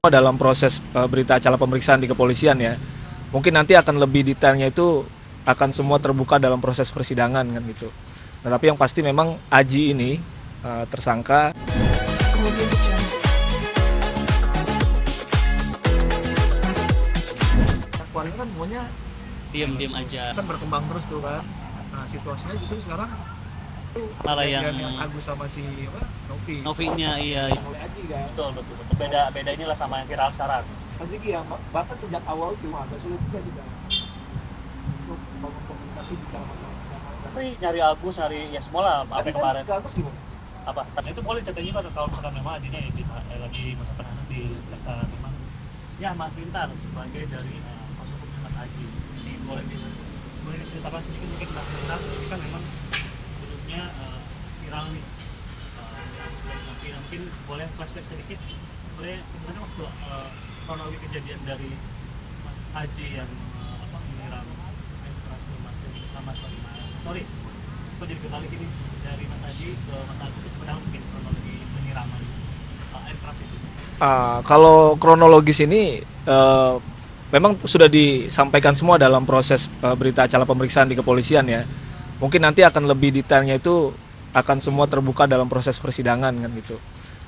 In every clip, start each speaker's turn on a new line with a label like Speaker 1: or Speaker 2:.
Speaker 1: dalam proses berita acara pemeriksaan di kepolisian ya. Mungkin nanti akan lebih detailnya itu akan semua terbuka dalam proses persidangan kan gitu. Nah, tapi yang pasti memang Aji ini tersangka. Akuannya kan maunya
Speaker 2: Diam-diam aja.
Speaker 1: kan berkembang terus tuh kan. Nah, situasinya justru sekarang
Speaker 2: Malah yang
Speaker 1: Agus sama si Novi.
Speaker 2: Novi-nya iya.
Speaker 1: Oleh Aji kan.
Speaker 2: Betul. Beda inilah sama yang viral sekarang.
Speaker 1: Pasti ya, bahkan sejak awal tuh agak sulit juga kita untuk bangun komunikasi bicara masalah.
Speaker 2: Tapi nyari Agus, nyari ya semua lah apa kemarin.
Speaker 1: Ke atas gimana?
Speaker 2: Apa? Itu boleh ceritanya juga kalau misalkan memang ajinya lagi masa penahanan di memang ya Mas Pintar sebagai dari kuasa hukumnya Mas Aji. Ini boleh diceritakan sedikit mungkin Mas Pintar, ini kan memang hidupnya viral nih. Mungkin boleh flashback sedikit sebenarnya waktu kronologi kejadian dari Mas Aji yang menyiram air keras ke Mas sorry kok jadi kembali gini dari Mas Aji ke Mas Agus sebenarnya mungkin kronologi penyiraman air keras itu.
Speaker 1: Kalau kronologis ini memang sudah disampaikan semua dalam proses berita acara pemeriksaan di kepolisian ya. Mungkin nanti akan lebih detailnya itu akan semua terbuka dalam proses persidangan kan gitu.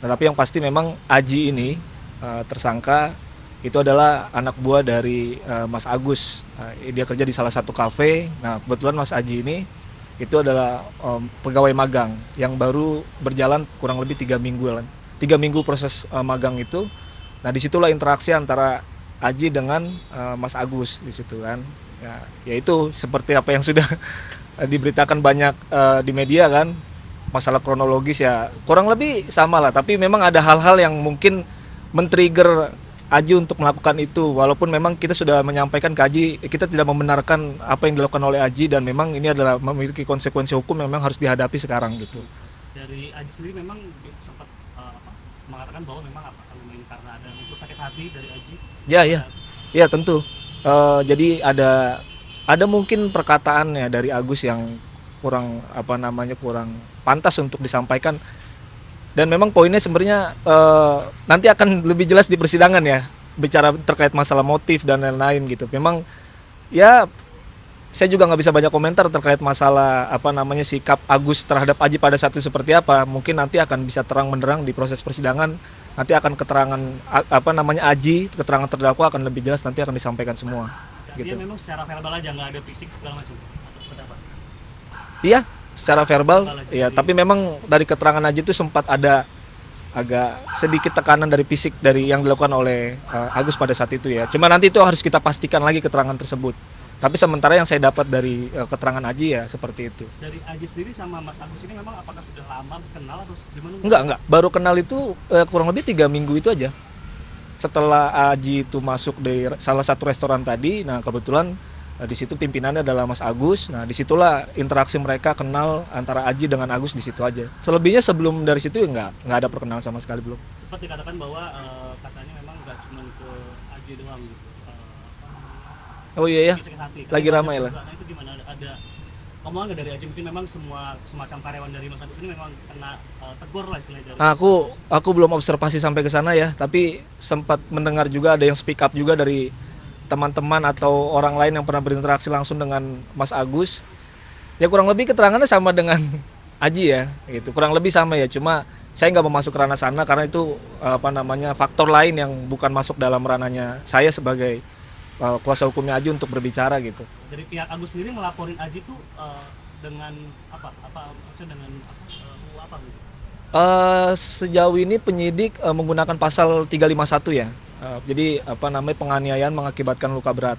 Speaker 1: Nah, tapi yang pasti memang Aji ini tersangka itu adalah anak buah dari Mas Agus. Dia kerja di salah satu kafe. Nah, kebetulan Mas Aji ini itu adalah pegawai magang yang baru berjalan kurang lebih 3 minggu. 3 minggu proses magang itu. Nah, disitulah interaksi antara Aji dengan Mas Agus di situ kan. Ya itu seperti apa yang sudah diberitakan banyak di media kan. Masalah kronologis ya kurang lebih sama lah, tapi memang ada hal-hal yang mungkin men-trigger Aji untuk melakukan itu, walaupun memang kita sudah menyampaikan ke Aji kita tidak membenarkan apa yang dilakukan oleh Aji dan memang ini adalah memiliki konsekuensi hukum yang memang harus dihadapi sekarang gitu.
Speaker 2: Dari Aji sendiri memang sempat mengatakan bahwa memang kalau ini karena ada unsur sakit hati dari Aji.
Speaker 1: Ya tentu. Jadi ada mungkin perkataannya dari Agus yang kurang kurang pantas untuk disampaikan, dan memang poinnya sebenarnya nanti akan lebih jelas di persidangan ya, bicara terkait masalah motif dan lain-lain gitu. Memang ya saya juga nggak bisa banyak komentar terkait masalah sikap Agus terhadap Aji pada saat itu seperti apa. Mungkin nanti akan bisa terang benderang di proses persidangan, nanti akan keterangan Aji, keterangan terdakwa akan lebih jelas, nanti akan disampaikan semua.
Speaker 2: Dia
Speaker 1: Gitu.
Speaker 2: memang secara verbal aja, nggak ada fisik segala macam atau seperti apa?
Speaker 1: Iya, secara verbal, ya. Tapi memang dari keterangan Aji itu sempat ada agak sedikit tekanan dari fisik dari yang dilakukan oleh Agus pada saat itu ya. Cuma nanti itu harus kita pastikan lagi keterangan tersebut. Tapi sementara yang saya dapat dari keterangan Aji ya seperti itu.
Speaker 2: Dari Aji sendiri sama Mas Agus ini memang apakah sudah lama kenal atau gimana?
Speaker 1: Enggak. Baru kenal itu kurang lebih 3 minggu itu aja. Setelah Aji itu masuk di salah satu restoran tadi, nah kebetulan di situ pimpinannya adalah Mas Agus. Nah, disitulah interaksi mereka kenal antara Aji dengan Agus di situ aja. Selebihnya sebelum dari situ ya nggak ada perkenalan sama sekali belum.
Speaker 2: Sempat dikatakan bahwa katanya memang nggak cuma ke Aji doang gitu.
Speaker 1: Oh iya ya.
Speaker 2: Hati.
Speaker 1: Lagi ramai lah.
Speaker 2: Nah, itu gimana? Ada omongan nggak dari Aji? Mungkin memang semacam karyawan dari Mas Agus ini memang kena tegur lah istilahnya dari.
Speaker 1: Aku belum observasi sampai ke sana ya, tapi sempat mendengar juga ada yang speak up juga dari teman-teman atau orang lain yang pernah berinteraksi langsung dengan Mas Agus. Ya kurang lebih keterangannya sama dengan Aji ya, gitu. Kurang lebih sama ya, cuma saya nggak mau masuk ranah sana karena itu faktor lain yang bukan masuk dalam ranahnya saya sebagai kuasa hukumnya Aji untuk berbicara gitu.
Speaker 2: Dari pihak Agus sendiri ngelaporin Aji tuh dengan maksudnya dengan apa gitu?
Speaker 1: Sejauh ini penyidik menggunakan pasal 351 ya. Jadi penganiayaan mengakibatkan luka berat.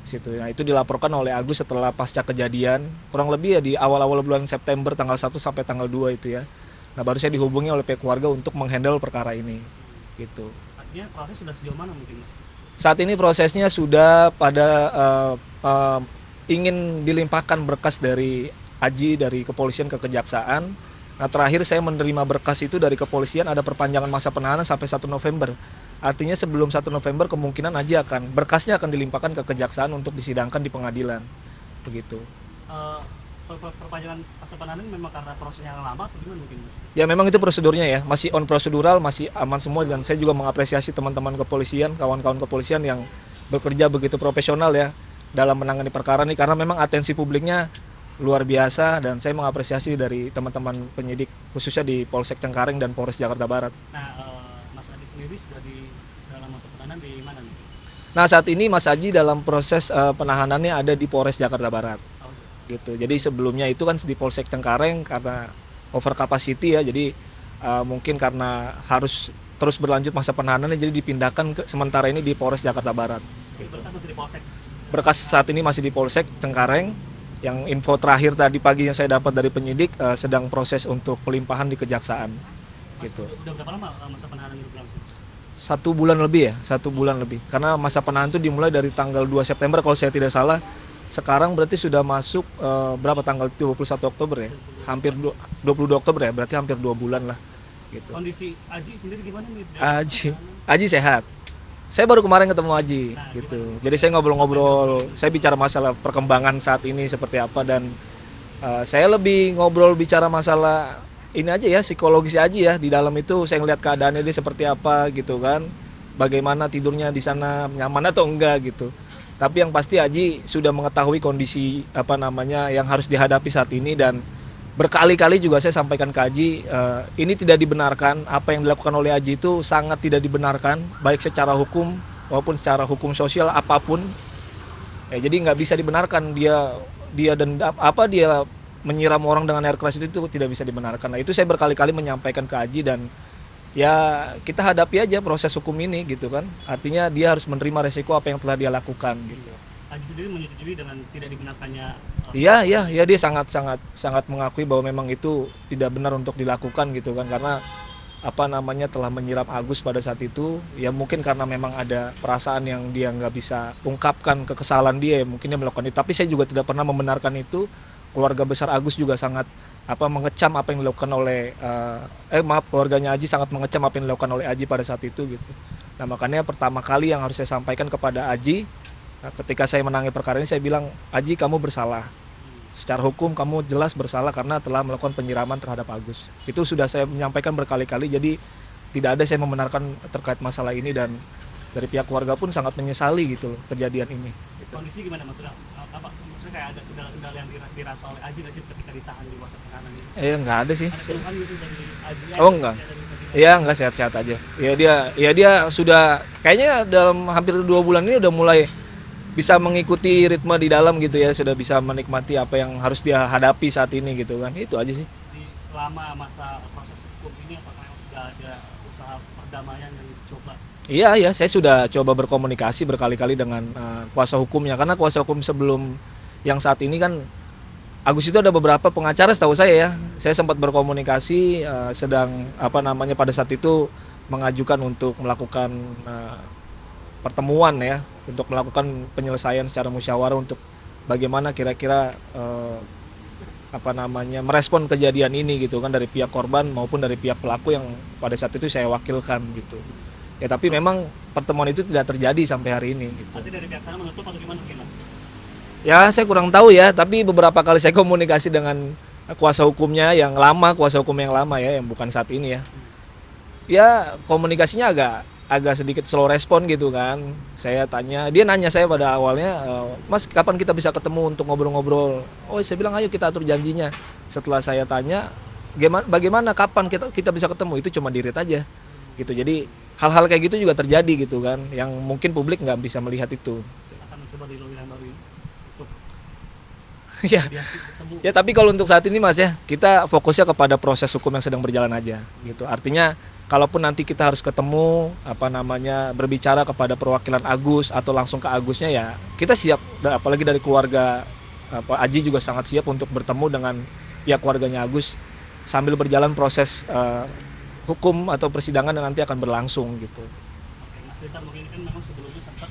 Speaker 1: Situ. Nah, itu dilaporkan oleh Agus setelah pasca kejadian, kurang lebih ya di awal-awal bulan September tanggal 1 sampai tanggal 2 itu ya. Nah, baru saya dihubungi oleh pihak keluarga untuk menghandle perkara ini. Gitu.
Speaker 2: Artinya proses sudah sejauh mana mungkin, Mas?
Speaker 1: Saat ini prosesnya sudah pada ingin dilimpahkan berkas dari Aji dari kepolisian ke kejaksaan. Nah, terakhir saya menerima berkas itu dari kepolisian ada perpanjangan masa penahanan sampai 1 November. Artinya sebelum 1 November kemungkinan Aji berkasnya akan dilimpahkan ke kejaksaan untuk disidangkan di pengadilan. Begitu.
Speaker 2: perpanjangan masa penahanan memang karena prosesnya yang lama atau gimana mungkin Mas?
Speaker 1: Ya memang itu prosedurnya ya, masih on prosedural, masih aman semua, dan saya juga mengapresiasi teman-teman kepolisian, kawan-kawan kepolisian yang bekerja begitu profesional ya dalam menangani perkara ini, karena memang atensi publiknya luar biasa, dan saya mengapresiasi dari teman-teman penyidik khususnya di Polsek Cengkareng dan Polres Jakarta Barat.
Speaker 2: Nah, Mas Adi sendiri sudah di dalam masa penahanan di mana nih?
Speaker 1: Nah saat ini Mas Aji dalam proses penahanannya ada di Polres Jakarta Barat.
Speaker 2: Oh,
Speaker 1: Gitu. Jadi sebelumnya itu kan di Polsek Cengkareng karena over capacity ya, jadi mungkin karena harus terus berlanjut masa penahanannya, jadi dipindahkan ke sementara ini di Polres Jakarta Barat.
Speaker 2: jadi berkas masih di Polsek.
Speaker 1: Berkas saat ini masih di Polsek Cengkareng. Yang info terakhir tadi pagi yang saya dapat dari penyidik sedang proses untuk pelimpahan di kejaksaan.
Speaker 2: Mas,
Speaker 1: Gitu.
Speaker 2: udah berapa lama masa penahanan itu berlangsung?
Speaker 1: 1 bulan lebih ya, 1 bulan lebih. Karena masa penahanan itu dimulai dari tanggal 2 September kalau saya tidak salah. Sekarang berarti sudah masuk berapa, tanggal 21 Oktober ya? Hampir 22 Oktober ya, berarti hampir 2 bulan lah gitu.
Speaker 2: Kondisi Aji sendiri gimana nih?
Speaker 1: Aji sehat. Saya baru kemarin ketemu Aji gitu. Jadi saya ngobrol-ngobrol, saya bicara masalah perkembangan saat ini seperti apa, dan saya lebih ngobrol bicara masalah ini aja ya, psikologis aja ya. Di dalam itu saya ngeliat keadaannya dia seperti apa gitu kan. Bagaimana tidurnya di sana, nyaman atau enggak gitu. Tapi yang pasti Aji sudah mengetahui kondisi apa namanya yang harus dihadapi saat ini, dan berkali-kali juga saya sampaikan ke Aji, ini tidak dibenarkan, apa yang dilakukan oleh Aji itu sangat tidak dibenarkan, baik secara hukum maupun secara hukum sosial apapun. Ya, jadi nggak bisa dibenarkan dia dendam apa dia menyiram orang dengan air keras itu tidak bisa dibenarkan. Nah, itu saya berkali-kali menyampaikan ke Aji, dan ya kita hadapi aja proses hukum ini gitu kan. Artinya dia harus menerima resiko apa yang telah dia lakukan gitu.
Speaker 2: Aji sendiri menyetujui dengan tidak dibenarkannya.
Speaker 1: Iya, dia sangat mengakui bahwa memang itu tidak benar untuk dilakukan gitu kan, karena apa namanya telah menyiram Agus pada saat itu. Ya mungkin karena memang ada perasaan yang dia nggak bisa ungkapkan kekesalan dia, ya mungkin dia melakukan itu. Tapi saya juga tidak pernah membenarkan itu. Keluarga besar Agus juga sangat mengecam apa yang dilakukan oleh keluarganya Aji sangat mengecam apa yang dilakukan oleh Aji pada saat itu gitu. Nah makanya pertama kali yang harus saya sampaikan kepada Aji, ketika saya menangani perkara ini, saya bilang, Aji kamu bersalah. Secara hukum kamu jelas bersalah karena telah melakukan penyiraman terhadap Agus. Itu sudah saya menyampaikan berkali-kali, jadi tidak ada saya membenarkan terkait masalah ini, dan dari pihak keluarga pun sangat menyesali gitu loh kejadian ini. Gitu.
Speaker 2: Kondisi gimana maksudnya? Maksudnya kayak ada kendala-kendala yang dirasa oleh Aji nggak sih ketika ditahan di masa penahanan ini?
Speaker 1: Nggak ada sih.
Speaker 2: Ada keluhan gitu dari Aji?
Speaker 1: Oh enggak. Iya enggak, sehat-sehat aja. Dia sudah kayaknya dalam hampir 2 bulan ini udah mulai bisa mengikuti ritme di dalam gitu ya, sudah bisa menikmati apa yang harus dia hadapi saat ini gitu kan. Itu aja sih.
Speaker 2: Selama masa proses hukum ini apakah sudah ada usaha perdamaian yang dicoba?
Speaker 1: Iya, saya sudah coba berkomunikasi berkali-kali dengan kuasa hukumnya, karena kuasa hukum sebelum yang saat ini kan Agus itu ada beberapa pengacara setahu saya ya. Saya sempat berkomunikasi sedang pada saat itu mengajukan untuk melakukan pertemuan ya, untuk melakukan penyelesaian secara musyawarah untuk bagaimana kira-kira merespon kejadian ini gitu kan, dari pihak korban maupun dari pihak pelaku yang pada saat itu saya wakilkan gitu. Ya tapi memang pertemuan itu tidak terjadi sampai hari ini gitu.
Speaker 2: Nanti dari pihak sana menutup atau gimana Mas?
Speaker 1: Ya saya kurang tahu ya, tapi beberapa kali saya komunikasi dengan kuasa hukumnya yang lama, ya, yang bukan saat ini ya. Ya komunikasinya agak sedikit slow respon gitu kan. Saya tanya, dia nanya saya pada awalnya, Mas kapan kita bisa ketemu untuk ngobrol-ngobrol? Oh saya bilang ayo kita atur janjinya. Setelah saya tanya, bagaimana kapan kita bisa ketemu, itu cuma dirit aja gitu. Jadi hal-hal kayak gitu juga terjadi gitu kan, yang mungkin publik nggak bisa melihat itu.
Speaker 2: Akan mencoba di lobby yang baru ini untuk
Speaker 1: ya tapi kalau untuk saat ini Mas ya, kita fokusnya kepada proses hukum yang sedang berjalan aja gitu. Artinya kalaupun nanti kita harus ketemu berbicara kepada perwakilan Agus atau langsung ke Agusnya, ya kita siap, apalagi dari keluarga Aji juga sangat siap untuk bertemu dengan pihak keluarganya Agus sambil berjalan proses hukum atau persidangan yang nanti akan berlangsung gitu.
Speaker 2: Oke, Mas Rita, mungkin kan memang sebelumnya sempat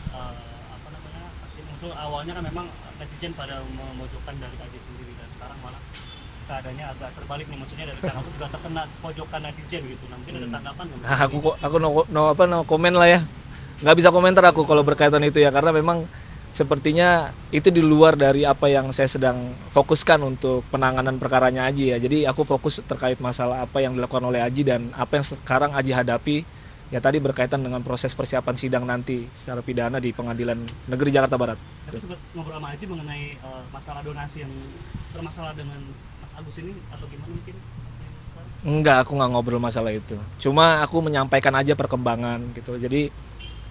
Speaker 2: awalnya kan memang netizen pada memojokkan dari Aji sendiri, dan sekarang malah keadaannya agak terbalik nih, maksudnya dari Kang Agus juga terkena pojokan netizen gitu. Nah, mungkin ada tanggapan nggak?
Speaker 1: Aku no komen lah ya. Nggak bisa komentar aku kalau berkaitan itu ya, karena memang sepertinya itu di luar dari apa yang saya sedang fokuskan untuk penanganan perkaranya Aji ya. Jadi aku fokus terkait masalah apa yang dilakukan oleh Aji dan apa yang sekarang Aji hadapi ya tadi berkaitan dengan proses persiapan sidang nanti secara pidana di Pengadilan Negeri Jakarta Barat.
Speaker 2: Tapi sempat ngobrol sama Aji mengenai masalah donasi yang bermasalah dengan Mas Agus ini atau gimana mungkin?
Speaker 1: Enggak, aku nggak ngobrol masalah itu. Cuma aku menyampaikan aja perkembangan gitu. Jadi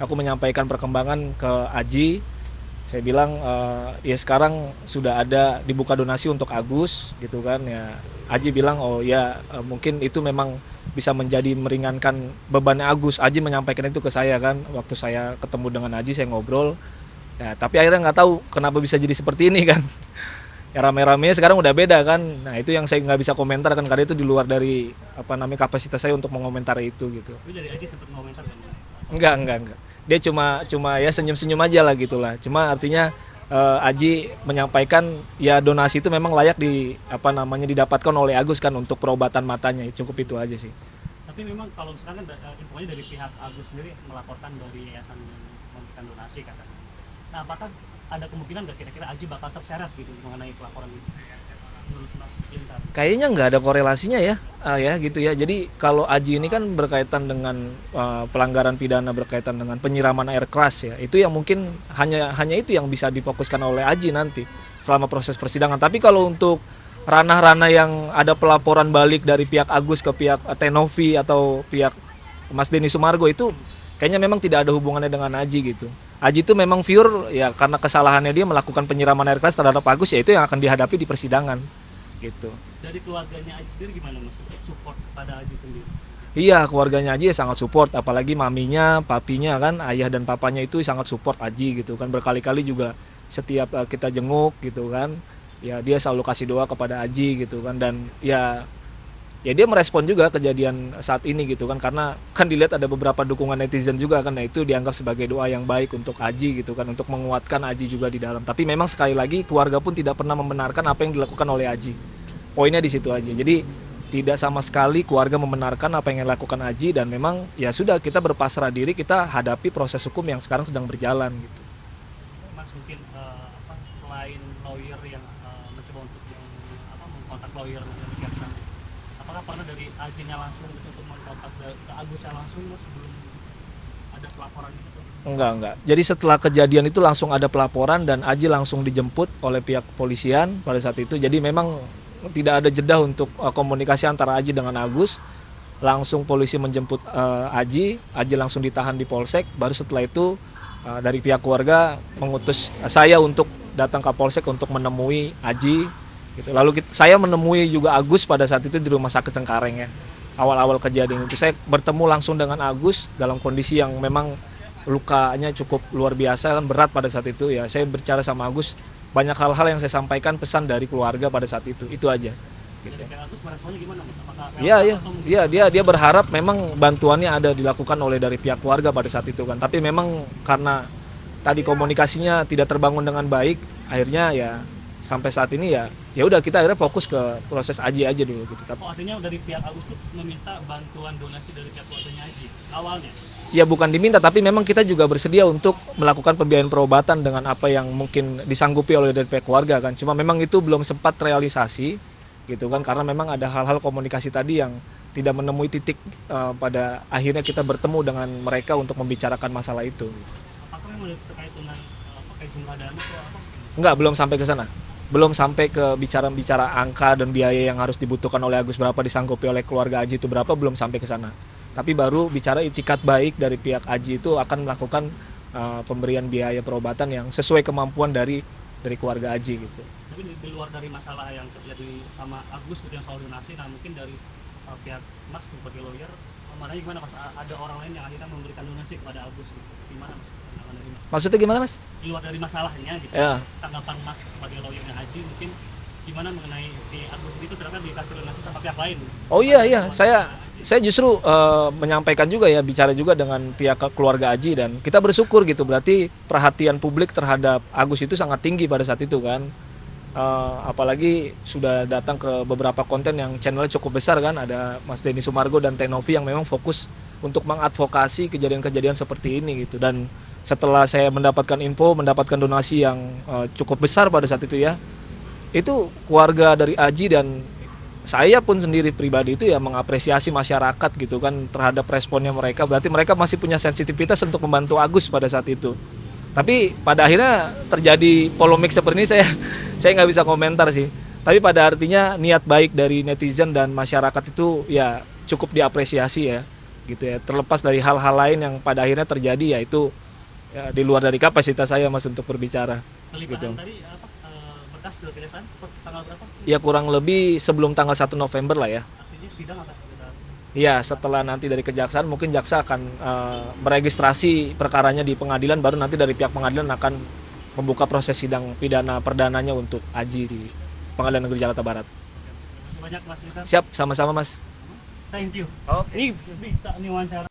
Speaker 1: aku menyampaikan perkembangan ke Aji. Saya bilang ya sekarang sudah ada dibuka donasi untuk Agus gitu kan ya. Aji bilang oh ya mungkin itu memang bisa menjadi meringankan bebannya Agus. Aji menyampaikan itu ke saya kan waktu saya ketemu dengan Aji saya ngobrol. Ya, tapi akhirnya nggak tahu kenapa bisa jadi seperti ini kan. Ya rame-ramenya sekarang udah beda kan. Nah itu yang saya nggak bisa komentar kan karena itu di luar dari apa namanya kapasitas saya untuk mengomentari itu gitu.
Speaker 2: Tapi dari Aji sempat mengomentar kan?
Speaker 1: Enggak. Dia cuma ya senyum-senyum aja lah gitulah. Cuma artinya Aji menyampaikan ya donasi itu memang layak di apa namanya didapatkan oleh Agus kan untuk perobatan matanya. Cukup itu aja sih.
Speaker 2: Tapi memang kalau misalkan infonya dari pihak Agus sendiri melaporkan dari yayasan yang memberikan donasi katanya. Nah, apakah ada kemungkinan nggak kira-kira Aji bakal terseret gitu mengenai pelaporan itu? Menurut Mas Lintar?
Speaker 1: Kayaknya nggak ada korelasinya ya, ya gitu ya. Jadi kalau Aji ini kan berkaitan dengan pelanggaran pidana berkaitan dengan penyiraman air keras ya. Itu yang mungkin hanya itu yang bisa difokuskan oleh Aji nanti selama proses persidangan. Tapi kalau untuk ranah-ranah yang ada pelaporan balik dari pihak Agus ke pihak Tenovi atau pihak Mas Denny Sumargo itu kayaknya memang tidak ada hubungannya dengan Aji gitu. Aji itu memang pure ya karena kesalahannya dia melakukan penyiraman air keras terhadap Agus ya itu yang akan dihadapi di persidangan gitu.
Speaker 2: Dari keluarganya Aji sendiri gimana Mas? Support kepada Aji sendiri?
Speaker 1: Iya, keluarganya Aji sangat support, apalagi maminya, papinya kan, ayah dan papanya itu sangat support Aji gitu kan. Berkali-kali juga setiap kita jenguk gitu kan, ya dia selalu kasih doa kepada Aji gitu kan dan ya dia merespon juga kejadian saat ini gitu kan karena kan dilihat ada beberapa dukungan netizen juga kan, nah itu dianggap sebagai doa yang baik untuk Aji gitu kan untuk menguatkan Aji juga di dalam. Tapi memang sekali lagi keluarga pun tidak pernah membenarkan apa yang dilakukan oleh Aji. Poinnya di situ aja. Jadi tidak sama sekali keluarga membenarkan apa yang dilakukan Aji dan memang ya sudah kita berpasrah diri kita hadapi proses hukum yang sekarang sedang berjalan gitu.
Speaker 2: Mas mungkin selain lawyer yang mencoba untuk mengkontak lawyer dari pihak sana, apakah pernah dari Ajinya langsung untuk mengkontak ke Agusnya langsung Mas sebelum ada pelaporan itu?
Speaker 1: Enggak. Jadi setelah kejadian itu langsung ada pelaporan dan Aji langsung dijemput oleh pihak kepolisian pada saat itu. Jadi memang tidak ada jeda untuk komunikasi antara Aji dengan Agus. Langsung polisi menjemput Aji langsung ditahan di Polsek. Baru setelah itu dari pihak keluarga mengutus saya untuk datang ke Polsek untuk menemui Aji. Gitu. Lalu saya menemui juga Agus pada saat itu di Rumah Sakit Cengkareng ya. Awal-awal kejadian itu saya bertemu langsung dengan Agus dalam kondisi yang memang lukanya cukup luar biasa kan berat pada saat itu ya. Saya bicara sama Agus banyak hal-hal yang saya sampaikan pesan dari keluarga pada saat itu aja. Gitu.
Speaker 2: Dari Agus meresponnya gimana Mas? Apakah
Speaker 1: Iya dia berharap memang bantuannya ada dilakukan oleh dari pihak keluarga pada saat itu kan. Tapi memang karena tadi komunikasinya tidak terbangun dengan baik, akhirnya ya sampai saat ini ya udah kita akhirnya fokus ke proses Aji aja dulu gitu.
Speaker 2: Artinya dari pihak Agus tuh meminta bantuan donasi dari pihak keluarganya Aji awalnya?
Speaker 1: Ya bukan diminta tapi memang kita juga bersedia untuk melakukan pembiayaan perobatan dengan apa yang mungkin disanggupi oleh dari pihak keluarga kan. Cuma memang itu belum sempat realisasi gitu kan karena memang ada hal-hal komunikasi tadi yang tidak menemui titik pada akhirnya kita bertemu dengan mereka untuk membicarakan masalah itu.
Speaker 2: Apakah memang terkait dengan kayak jumlah dana atau apa?
Speaker 1: Enggak, belum sampai ke sana. Belum sampai ke bicara angka dan biaya yang harus dibutuhkan oleh Agus berapa disanggupi oleh keluarga Aji itu berapa belum sampai ke sana. Tapi baru bicara itikat baik dari pihak Aji itu akan melakukan pemberian biaya perobatan yang sesuai kemampuan dari keluarga Aji gitu.
Speaker 2: Tapi di luar dari masalah yang terjadi sama Agus yang soal donasi, nah mungkin dari pihak Mas sebagai lawyer, kemarin gimana Mas? Ada orang lain yang akhirnya memberikan donasi kepada Agus gitu. Gimana Mas?
Speaker 1: Maksudnya gimana Mas?
Speaker 2: Di luar dari masalahnya gitu.
Speaker 1: Ya.
Speaker 2: Tanggapan Mas sebagai lawyernya Aji mungkin gimana mengenai si Agus itu ternyata dikasih donasi sama pihak lain?
Speaker 1: Oh iya, saya justru menyampaikan juga ya, bicara juga dengan pihak keluarga Aji dan kita bersyukur gitu, berarti perhatian publik terhadap Agus itu sangat tinggi pada saat itu kan. Apalagi sudah datang ke beberapa konten yang channelnya cukup besar kan, ada Mas Denny Sumargo dan Tenovi yang memang fokus untuk mengadvokasi kejadian-kejadian seperti ini gitu. Dan setelah saya mendapatkan info, mendapatkan donasi yang cukup besar pada saat itu ya, itu keluarga dari Aji dan saya pun sendiri pribadi itu ya mengapresiasi masyarakat gitu kan terhadap responnya mereka. Berarti mereka masih punya sensitivitas untuk membantu Agus pada saat itu. Tapi pada akhirnya terjadi polemik seperti ini, saya nggak bisa komentar sih. Tapi pada artinya niat baik dari netizen dan masyarakat itu ya cukup diapresiasi ya gitu ya. Terlepas dari hal-hal lain yang pada akhirnya terjadi, yaitu ya, di luar dari kapasitas saya Mas untuk berbicara
Speaker 2: Pelimpahan
Speaker 1: gitu.
Speaker 2: tadi apa berkas sudah keresan tanggal berapa?
Speaker 1: Ya kurang lebih sebelum tanggal 1 November lah ya.
Speaker 2: Artinya sidang akan sekitar
Speaker 1: Ya setelah nanti dari kejaksaan mungkin jaksa akan meregistrasi perkaranya di pengadilan, baru nanti dari pihak pengadilan akan membuka proses sidang pidana perdananya untuk Aji di Pengadilan Negeri Jakarta Barat.
Speaker 2: terima kasih banyak Mas Nita.
Speaker 1: Siap, sama-sama Mas.
Speaker 2: Thank you.
Speaker 1: Oke.
Speaker 2: Ini bisa nih wawancara.